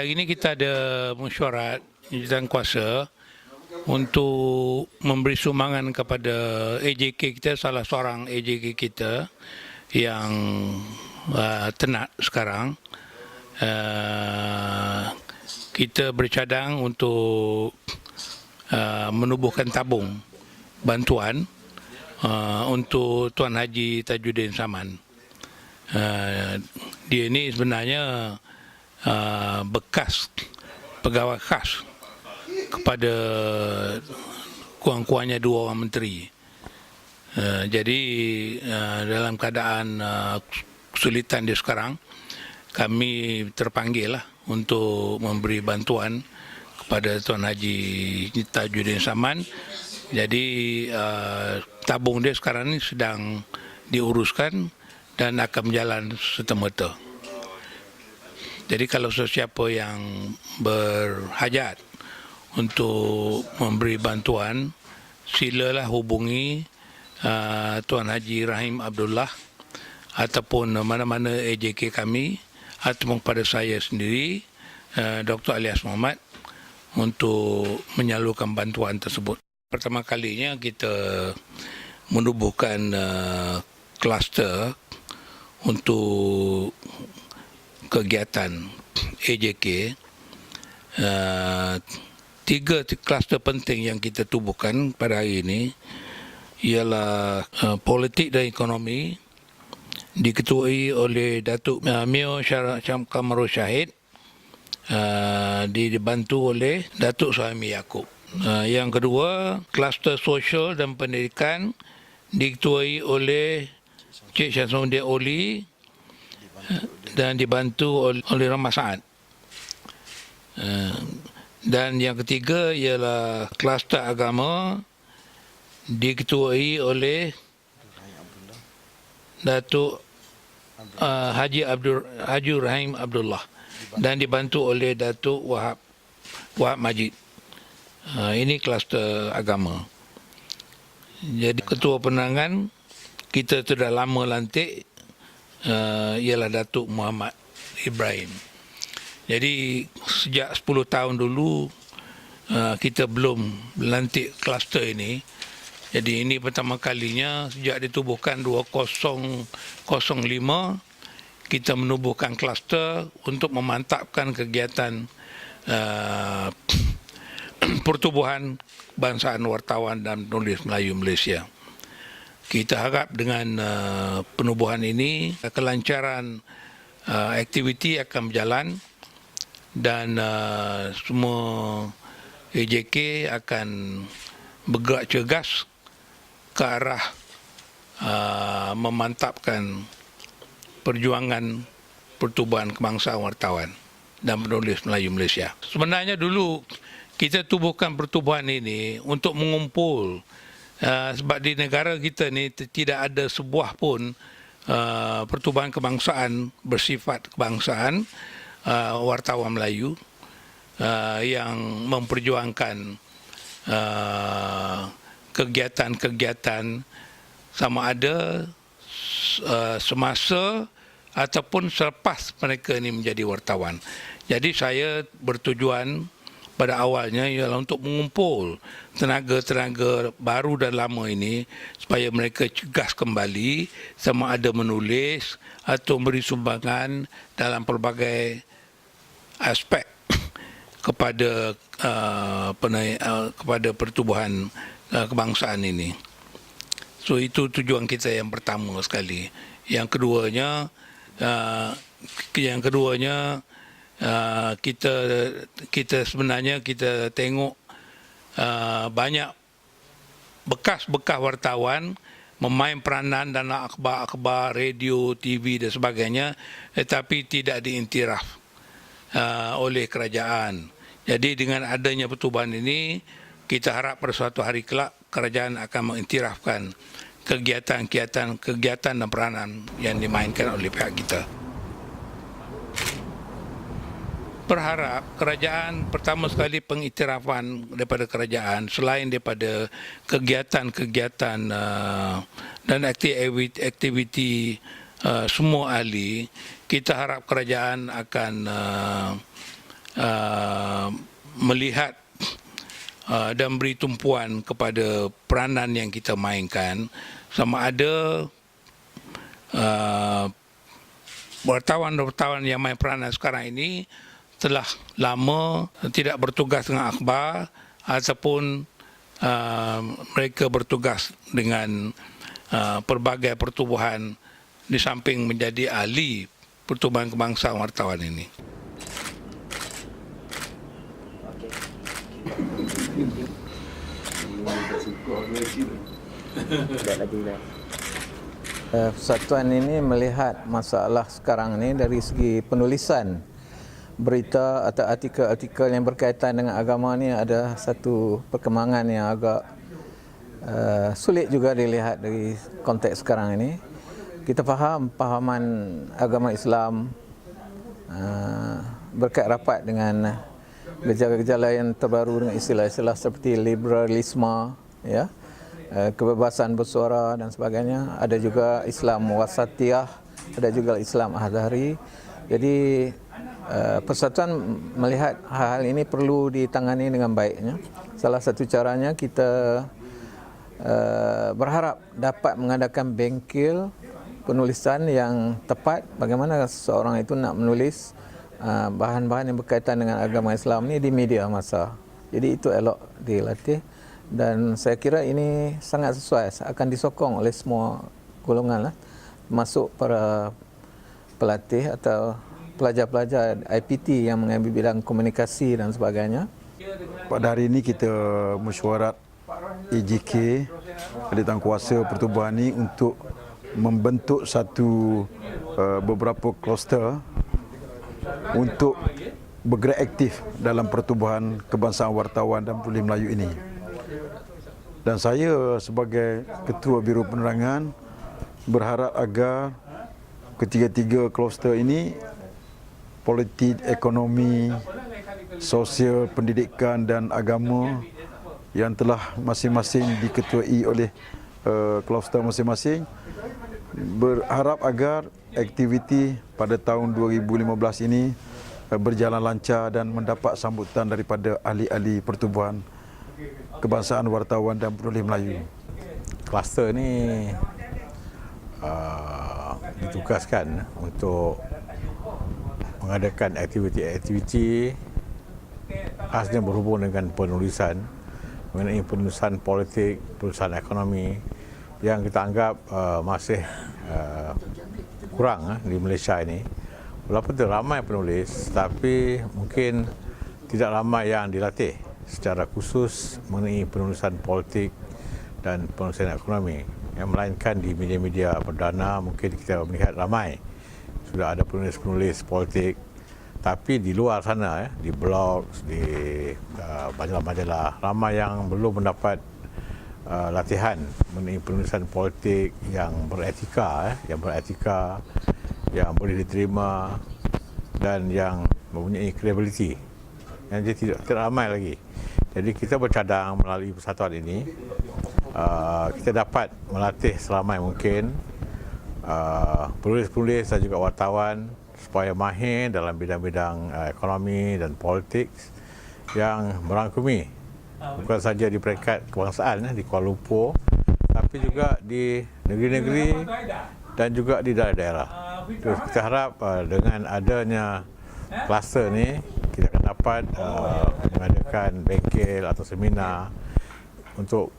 hari ini kita ada mesyuarat jawatan kuasa untuk memberi sumbangan kepada AJK kita, salah seorang AJK kita yang tenat sekarang. Kita bercadang untuk menubuhkan tabung bantuan untuk Tuan Haji Tajuddin Saman. Dia ini sebenarnya bekas pegawai khas kepada kurang-kurangnya 2 orang menteri. Jadi dalam keadaan kesulitan dia sekarang, kami terpanggil lah untuk memberi bantuan kepada Tuan Haji Tajuddin Saman. Jadi tabung dia sekarang ini sedang diuruskan dan akan berjalan serta-merta. Jadi kalau sesiapa yang berhajat untuk memberi bantuan, silalah hubungi Tuan Haji Rahim Abdullah ataupun mana-mana AJK kami ataupun pada saya sendiri, Dr. Alias Muhammad, untuk menyalurkan bantuan tersebut. Pertama kalinya kita menubuhkan kluster untuk kegiatan AJK. 3 kluster penting yang kita tubuhkan pada hari ini ialah politik dan ekonomi, diketuai oleh Datuk Mio Kamarul Shahid, dibantu oleh Datuk Suhaimi Yaakob. Yang kedua, kluster sosial dan pendidikan diketuai oleh Cik Syamsuddin Oli dan dibantu oleh Rahmat Saad. Dan yang ketiga ialah kluster agama diketuai oleh Datuk Haji Rahim Abdullah dan dibantu oleh Datuk Wahab Majid. Ini kluster agama. Jadi ketua penerangan kita sudah lama lantik ialah Datuk Muhammad Ibrahim. Jadi sejak 10 tahun dulu kita belum lantik kluster ini. Jadi ini pertama kalinya sejak ditubuhkan 2005 kita menubuhkan kluster untuk memantapkan kegiatan pertubuhan bangsaan wartawan dan penulis Melayu Malaysia. Kita harap dengan penubuhan ini kelancaran aktiviti akan berjalan dan semua AJK akan bergerak cergas ke arah memantapkan perjuangan pertubuhan kebangsaan wartawan dan penulis Melayu Malaysia. Sebenarnya dulu kita tubuhkan pertubuhan ini untuk mengumpul, sebab di negara kita ni tidak ada sebuah pun pertubuhan kebangsaan bersifat kebangsaan wartawan Melayu yang memperjuangkan kegiatan-kegiatan sama ada semasa ataupun selepas mereka ini menjadi wartawan. Jadi saya bertujuan pada awalnya ialah untuk mengumpul tenaga-tenaga baru dan lama ini supaya mereka cergas kembali sama ada menulis atau memberi sumbangan dalam pelbagai aspek kepada kepada pertubuhan kebangsaan ini. So itu tujuan kita yang pertama sekali. Yang keduanya kita sebenarnya kita tengok banyak bekas-bekas wartawan memain peranan dalam akhbar-akhbar, radio, TV dan sebagainya, tetapi tidak diiktiraf oleh kerajaan. Jadi dengan adanya pertubuhan ini, kita harap pada suatu hari kelak kerajaan akan mengiktirafkan kegiatan dan peranan yang dimainkan oleh pihak kita. Berharap kerajaan pertama sekali pengiktirafan daripada kerajaan selain daripada kegiatan-kegiatan dan aktiviti semua ahli, kita harap kerajaan akan melihat dan beri tumpuan kepada peranan yang kita mainkan, sama ada wartawan-wartawan yang main peranan sekarang ini telah lama tidak bertugas dengan akhbar ataupun mereka bertugas dengan pelbagai pertubuhan di samping menjadi ahli pertubuhan kebangsaan wartawan ini. Persatuan ini melihat masalah sekarang ini dari segi penulisan berita atau artikel-artikel yang berkaitan dengan agama ni ada satu perkembangan yang agak sulit juga dilihat dari konteks sekarang ini. Kita faham pahaman agama Islam berkait rapat dengan gejala-gejala yang terbaru dengan istilah-istilah seperti liberalisme, ya, kebebasan bersuara dan sebagainya. Ada juga Islam wasatiyah, ada juga Islam azhari. Jadi persatuan melihat hal-hal ini perlu ditangani dengan baiknya. Salah satu caranya kita berharap dapat mengadakan bengkel penulisan yang tepat bagaimana seorang itu nak menulis bahan-bahan yang berkaitan dengan agama Islam ni di media masa. Jadi itu elok dilatih dan saya kira ini sangat sesuai, akan disokong oleh semua golongan lah, termasuk para pelatih atau pelajar-pelajar IPT yang mengambil bidang komunikasi dan sebagainya. Pada hari ini kita mesyuarat EJK, Pilihan Kuasa Pertubuhan ini untuk membentuk satu beberapa kluster untuk bergerak aktif dalam pertubuhan kebangsaan wartawan dan penulis Melayu ini. Dan saya sebagai Ketua Biro Penerangan berharap agar ketiga-tiga kluster ini, politik, ekonomi, sosial, pendidikan dan agama yang telah masing-masing diketuai oleh kluster masing-masing, berharap agar aktiviti pada tahun 2015 ini berjalan lancar dan mendapat sambutan daripada ahli-ahli pertubuhan kebangsaan wartawan dan penulis Melayu. Kluster ini ditugaskan untuk mengadakan aktiviti-aktiviti khasnya berhubung dengan penulisan, mengenai penulisan politik, penulisan ekonomi yang kita anggap masih kurang di Malaysia ini. Walaupun ramai penulis, tapi mungkin tidak ramai yang dilatih secara khusus mengenai penulisan politik dan penulisan ekonomi. Yang melainkan di media-media perdana mungkin kita melihat ramai sudah ada penulis-penulis politik, tapi di luar sana, di blog, di majalah-majalah, ramai yang belum mendapat latihan mengenai penulisan politik yang beretika, yang boleh diterima dan yang mempunyai credibility. Yang dia tidak ramai lagi. Jadi kita bercadang melalui persatuan ini, kita dapat melatih seramai mungkin penulis-penulis dan juga wartawan supaya mahir dalam bidang-bidang ekonomi dan politik yang merangkumi bukan saja di peringkat kebangsaan di Kuala Lumpur, tapi juga di negeri-negeri dan juga di daerah-daerah. Terus kita harap dengan adanya kluster ni kita akan dapat mengadakan bengkel atau seminar untuk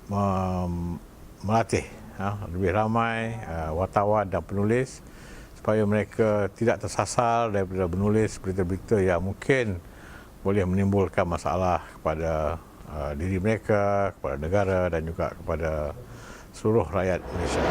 melatih lebih ramai wartawan dan penulis supaya mereka tidak tersasar daripada menulis berita-berita yang mungkin boleh menimbulkan masalah kepada diri mereka, kepada negara dan juga kepada seluruh rakyat Malaysia.